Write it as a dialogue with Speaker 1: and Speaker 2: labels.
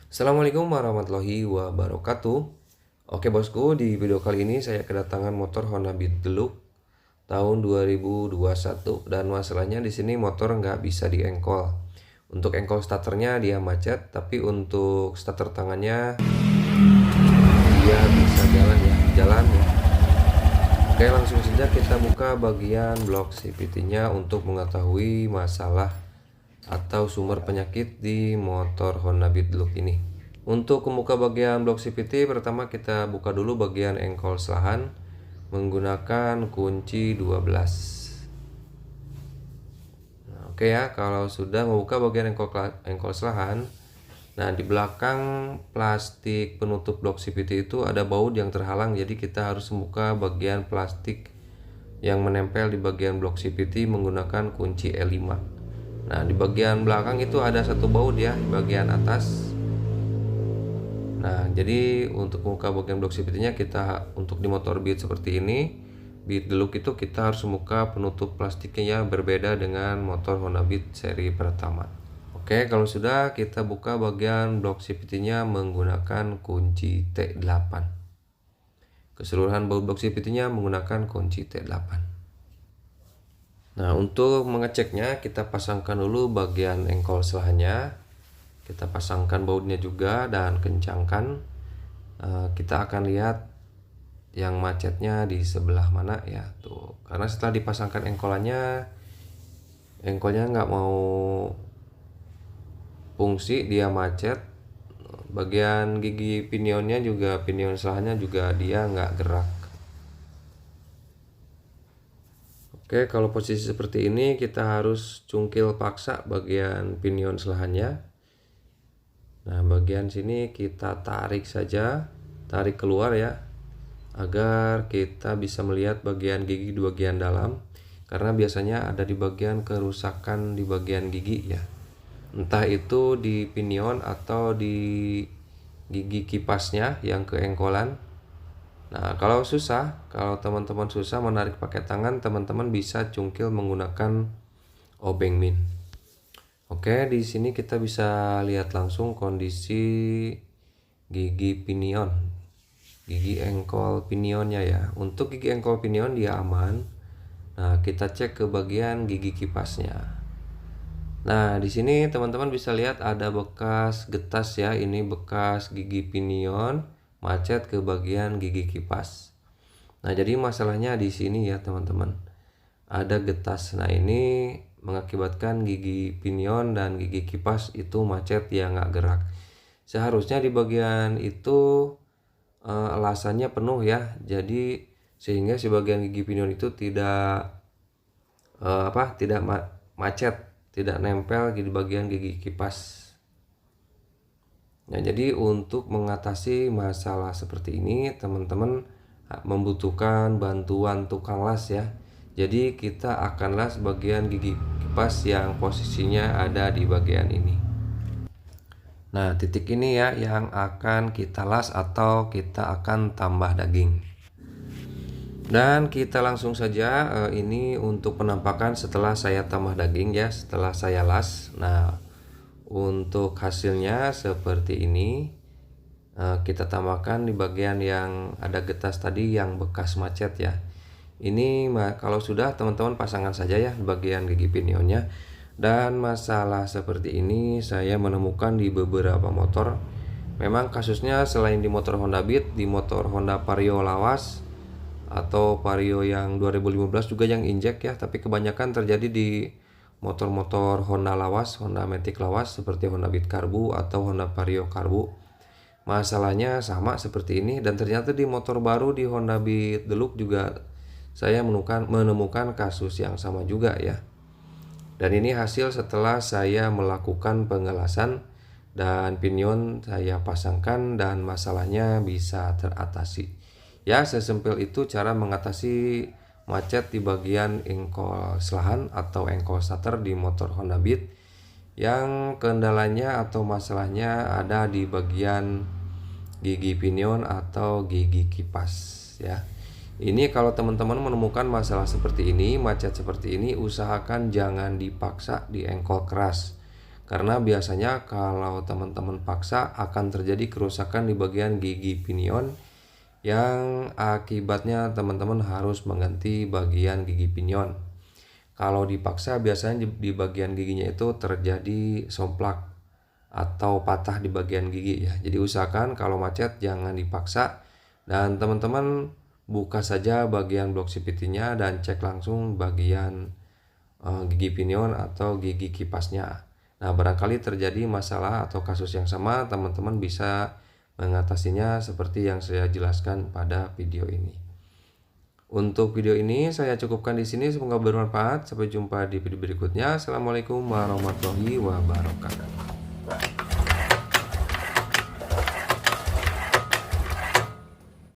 Speaker 1: Assalamualaikum warahmatullahi wabarakatuh. Oke bosku, di video kali ini saya kedatangan motor Honda Beat Deluxe tahun 2021 dan masalahnya di sini motor nggak bisa diengkol. Untuk engkol starternya dia macet, tapi untuk starter tangannya dia bisa jalan ya. Oke, langsung saja kita buka bagian blok CVT-nya untuk mengetahui masalah atau sumber penyakit di motor Honda Beat Deluxe ini. Untuk membuka bagian blok CVT, pertama kita buka dulu bagian engkol selahan menggunakan kunci 12. Nah, oke ya, kalau sudah membuka bagian engkol selahan, nah di belakang plastik penutup blok CVT itu ada baut yang terhalang, jadi kita harus membuka bagian plastik yang menempel di bagian blok CVT menggunakan kunci E5. Nah, di bagian belakang itu ada satu baut ya, di bagian atas. Nah, jadi untuk membuka bagian blok CVT-nya kita untuk di motor Beat seperti ini, Beat Deluxe itu kita harus membuka penutup plastiknya berbeda dengan motor Honda Beat seri pertama. Oke, kalau sudah kita buka bagian blok CVT-nya menggunakan kunci T8. Keseluruhan baut blok CVT-nya menggunakan kunci T8. Nah, untuk mengeceknya kita pasangkan dulu bagian engkol selahannya. Kita pasangkan bautnya juga dan kencangkan. Kita akan lihat yang macetnya di sebelah mana ya tuh. Karena setelah dipasangkan engkolnya nggak mau fungsi, dia macet. Bagian gigi pinionnya juga, pinion selahannya juga dia nggak gerak. Oke, kalau posisi seperti ini kita harus cungkil paksa bagian pinion selahannya. Nah, bagian sini kita tarik saja, tarik keluar ya, agar kita bisa melihat bagian gigi di bagian dalam, karena biasanya ada di bagian kerusakan di bagian gigi ya, entah itu di pinion atau di gigi kipasnya yang keengkolan. Nah, kalau teman-teman susah menarik pakai tangan, teman-teman bisa cungkil menggunakan obeng min. Oke, di sini kita bisa lihat langsung kondisi gigi pinion, gigi engkol pinionnya ya. Untuk gigi engkol pinion dia aman. Nah, kita cek ke bagian gigi kipasnya. Nah, di sini teman-teman bisa lihat ada bekas getas ya. Ini bekas gigi pinion macet ke bagian gigi kipas. Nah, jadi masalahnya di sini ya teman-teman. Ada getas. Nah, ini mengakibatkan gigi pinion dan gigi kipas itu macet ya, nggak gerak. Seharusnya di bagian itu elasannya penuh ya, jadi sehingga si bagian gigi pinion itu tidak macet, tidak nempel di bagian gigi kipas. Nah, jadi untuk mengatasi masalah seperti ini teman-teman membutuhkan bantuan tukang las ya. Jadi kita akan las bagian gigi kipas yang posisinya ada di bagian ini. Nah, titik ini ya yang akan kita las atau kita akan tambah daging. Dan kita langsung saja, ini untuk penampakan setelah saya tambah daging ya, setelah saya las. Nah, untuk hasilnya seperti ini. Kita tambahkan di bagian yang ada getas tadi yang bekas macet ya. Ini kalau sudah teman-teman pasangkan saja ya di bagian gigi pinionnya. Dan masalah seperti ini saya menemukan di beberapa motor. Memang kasusnya selain di motor Honda Beat, di motor Honda Vario lawas atau Vario yang 2015 juga yang injek ya. Tapi kebanyakan terjadi di motor-motor Honda lawas, Honda Matic lawas seperti Honda Beat Karbu atau Honda Vario Karbu. Masalahnya sama seperti ini, dan ternyata di motor baru di Honda Beat Deluxe juga saya menemukan kasus yang sama juga ya. Dan ini hasil setelah saya melakukan pengelasan dan pinion saya pasangkan dan masalahnya bisa teratasi. Ya, sesimpel itu cara mengatasi macet di bagian engkol selahan atau engkol starter di motor Honda Beat yang kendalanya atau masalahnya ada di bagian gigi pinion atau gigi kipas ya. Ini kalau teman-teman menemukan masalah seperti ini, macet seperti ini, usahakan jangan dipaksa di engkol keras. Karena biasanya kalau teman-teman paksa akan terjadi kerusakan di bagian gigi pinion yang akibatnya teman-teman harus mengganti bagian gigi pinion. Kalau dipaksa biasanya di bagian giginya itu terjadi somplak atau patah di bagian gigi ya. Jadi usahakan kalau macet jangan dipaksa, dan teman-teman buka saja bagian blok CVT-nya dan cek langsung bagian gigi pinion atau gigi kipasnya. Nah, barangkali terjadi masalah atau kasus yang sama, teman-teman bisa mengatasinya seperti yang saya jelaskan pada video ini. Untuk video ini saya cukupkan di sini, semoga bermanfaat. Sampai jumpa di video berikutnya. Assalamualaikum warahmatullahi wabarakatuh.